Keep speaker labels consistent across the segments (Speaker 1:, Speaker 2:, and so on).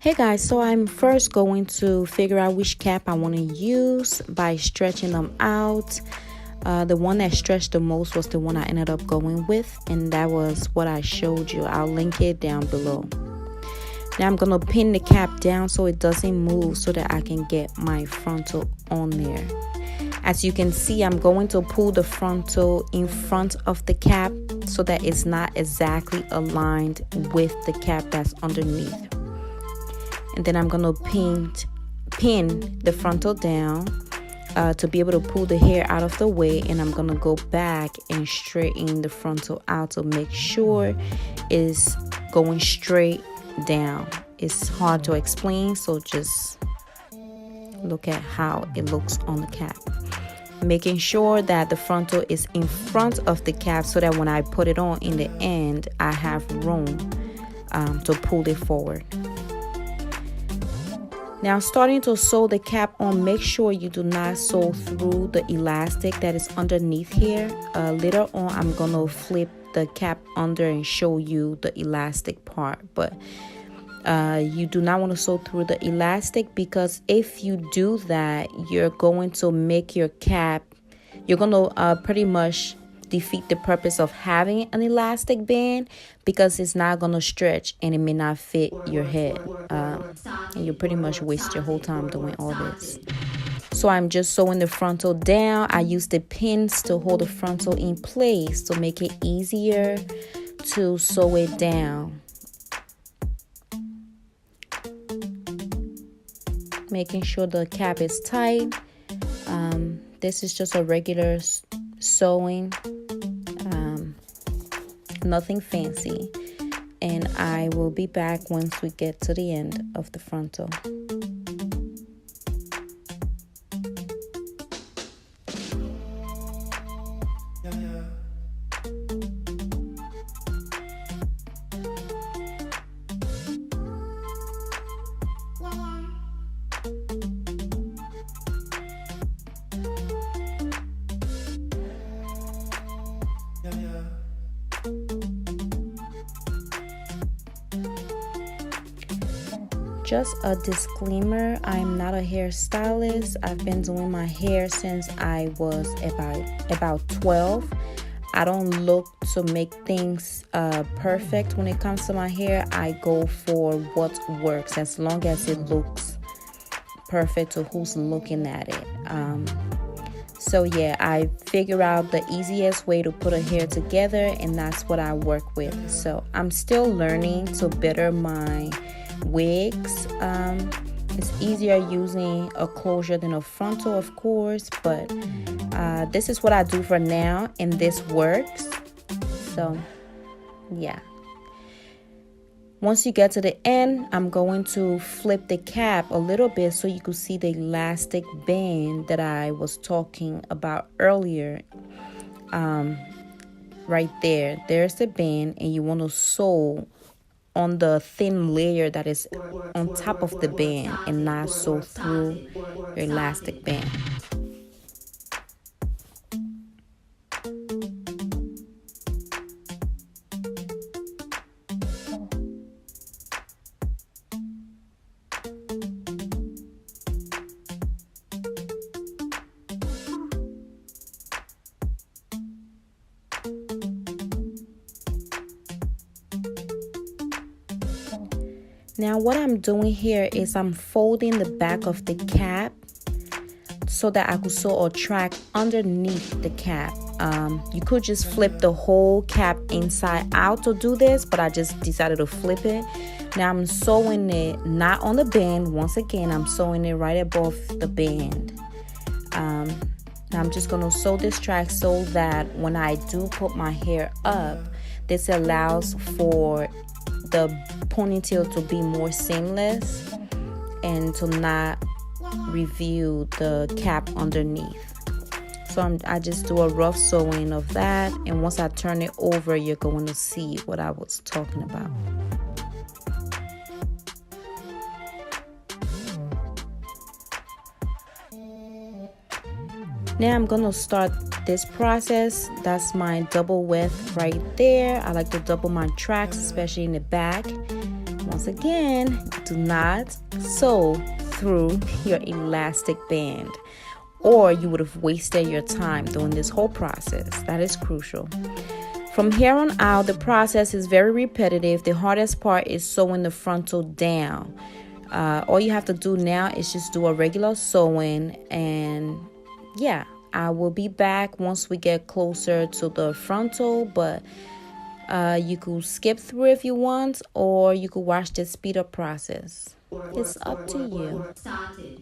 Speaker 1: Hey guys, so I'm first going to figure out which cap I want to use by stretching them out. The one that stretched the most was the one I ended up going with, and that was what I showed you. I'll link it down below. Now I'm going to pin the cap down so it doesn't move so that I can get my frontal on there. As you can see, I'm going to pull the frontal in front of the cap so that it's not exactly aligned with the cap that's underneath. And then I'm going to pin the frontal down to be able to pull the hair out of the way. And I'm going to go back and straighten the frontal out to make sure it's going straight down. It's hard to explain, so just look at how it looks on the cap. Making sure that the frontal is in front of the cap so that when I put it on in the end, I have room to pull it forward. Now, starting to sew the cap on, make sure you do not sew through the elastic that is underneath here. Later on, I'm going to flip the cap under and show you the elastic part. But you do not want to sew through the elastic, because if you do that, you're going to make your cap, you're going to pretty much defeat the purpose of having an elastic band, because it's not going to stretch and it may not fit your head, and you pretty much waste your whole time doing all this. So I'm just sewing the frontal down. I use the pins to hold the frontal in place to make it easier to sew it down. Making sure the cap is tight. This is just a regular sewing, nothing fancy, and I will be back once we get to the end of the frontal. Just a disclaimer, I'm not a hairstylist. I've been doing my hair since I was about 12. I don't look to make things perfect when it comes to my hair. I go for what works, as long as it looks perfect to who's looking at it. So yeah, I figure out the easiest way to put a hair together, and that's what I work with. So I'm still learning to better my wigs. It's easier using a closure than a frontal, of course, but this is what I do for now, and this works. So yeah, once you get to the end, I'm going to flip the cap a little bit so you can see the elastic band that I was talking about earlier. Right there's the band, and you want to sew on the thin layer that is on top of the band and not sew through your elastic band. Now what I'm doing here is I'm folding the back of the cap so that I could sew a track underneath the cap. You could just flip the whole cap inside out to do this, but I just decided to flip it. Now I'm sewing it not on the band. Once again, I'm sewing it right above the band. Now I'm just going to sew this track so that when I do put my hair up, this allows for the ponytail to be more seamless and to not reveal the cap underneath. So I just do a rough sewing of that, and once I turn it over, you're going to see what I was talking about. Now I'm gonna start this process. That's my double width right there. I like to double my tracks, especially in the back. once again, do not sew through your elastic band, or you would have wasted your time doing this whole process. That is crucial. From here on out, the process is very repetitive. The hardest part is sewing the frontal down. All you have to do now is just do a regular sewing, and yeah, I will be back once we get closer to the frontal, but you could skip through if you want, or you could watch the speed up process. It's up to you. Started.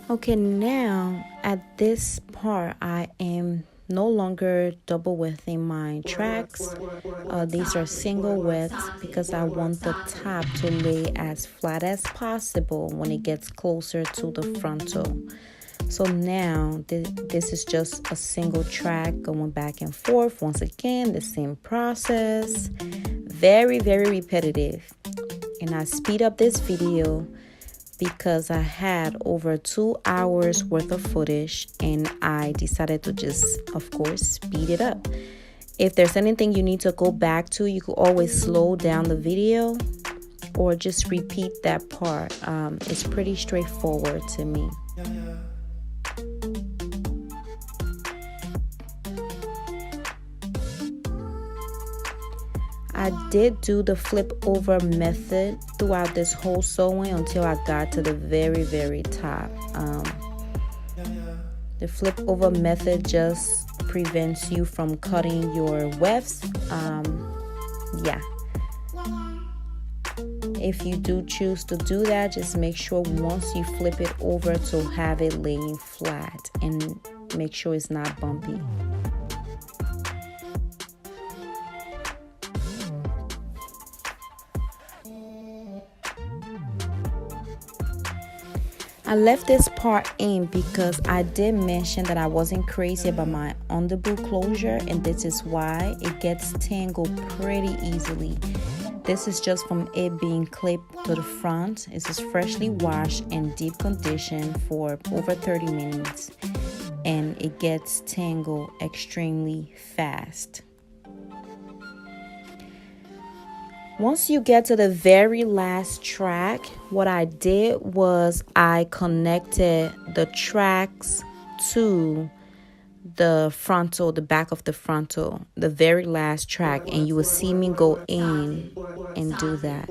Speaker 1: Okay, now at this part, I am no longer double widthing my tracks. These are single widths because I want the top to lay as flat as possible when it gets closer to the frontal. So now this is just a single track going back and forth. Once again, the same process. Very, very repetitive. And I speed up this video because I had over 2 hours worth of footage, and I decided to just, of course, speed it up. If there's anything you need to go back to, you could always slow down the video or just repeat that part. It's pretty straightforward to me. I did do the flip over method throughout this whole sewing until I got to the very, very top. The flip over method just prevents you from cutting your wefts. Yeah. If you do choose to do that, just make sure once you flip it over to have it laying flat and make sure it's not bumpy. I left this part in because I did mention that I wasn't crazy about my Ondibu closure, and this is why it gets tangled pretty easily. This is just from it being clipped to the front. This is freshly washed and deep conditioned for over 30 minutes, and it gets tangled extremely fast. Once you get to the very last track, what I did was I connected the tracks to the frontal, the back of the frontal, the very last track, and you will see me go in and do that.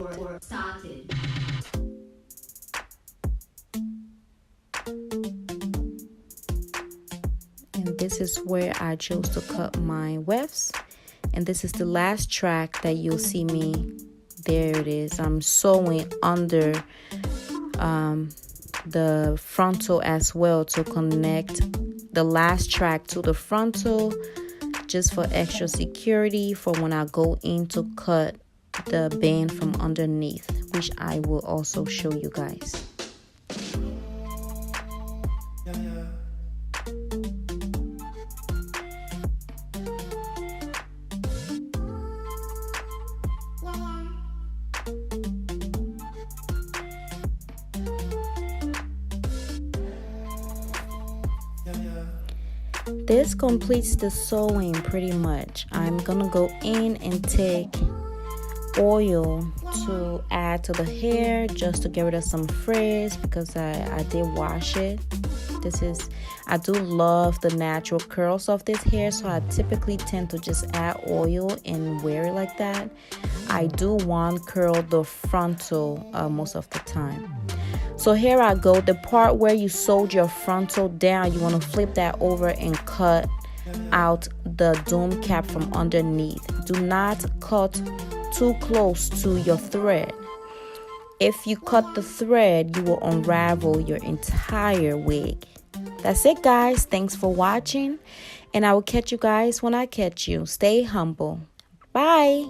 Speaker 1: And this is where I chose to cut my wefts. And this is the last track that you'll see me. There it is. I'm sewing under the frontal as well to connect the last track to the frontal, just for extra security for when I go in to cut the band from underneath, which I will also show you guys. This completes the sewing pretty much. I'm gonna go in and take oil to add to the hair just to get rid of some frizz, because I did wash it. I do love the natural curls of this hair, so I typically tend to just add oil and wear it like that. I do want curl the frontal most of the time. So here I go. The part where you sewed your frontal down, you want to flip that over and cut out the dome cap from underneath. Do not cut too close to your thread. If you cut the thread, you will unravel your entire wig. That's it, guys. Thanks for watching, and I will catch you guys when I catch you. Stay humble. Bye.